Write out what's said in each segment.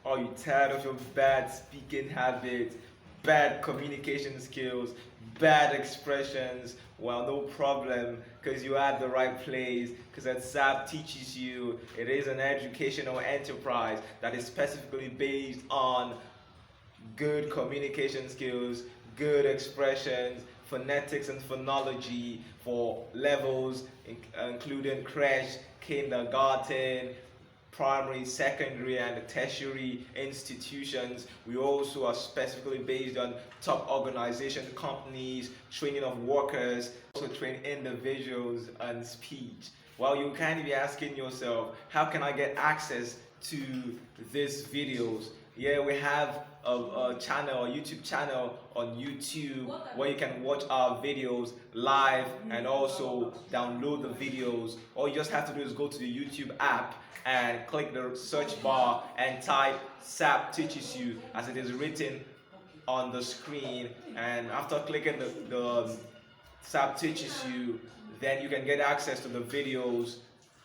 Are you tired of your bad speaking habits, bad communication skills, bad expressions? Well, no problem, because you're at the right place. Because at sabteaches you, it is an educational enterprise that is specifically based on good communication skills, good expressions, phonetics and phonology for levels including creche, kindergarten, primary, secondary, and tertiary institutions. We also are specifically based on top organization companies, training of workers, also train individuals on speech. Well, you can be asking yourself, how can I get access to these videos? Yeah, we have a channel, a YouTube channel on YouTube where you can watch our videos live and also download the videos. All you just have to do is go to the YouTube app and click the search bar and type SAP teaches you as it is written on the screen, and after clicking the SAP teaches you, then you can get access to the videos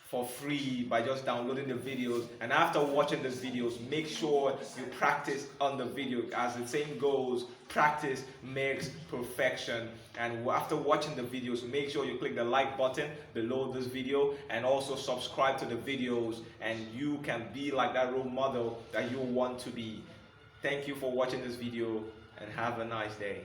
for free by just downloading the videos. And after watching the videos, make sure you practice on the video. As the saying goes, practice makes perfection. And after watching the videos, make sure you click the like button below this video and also subscribe to the videos, and you can be like that role model that you want to be. Thank you for watching this video and have a nice day.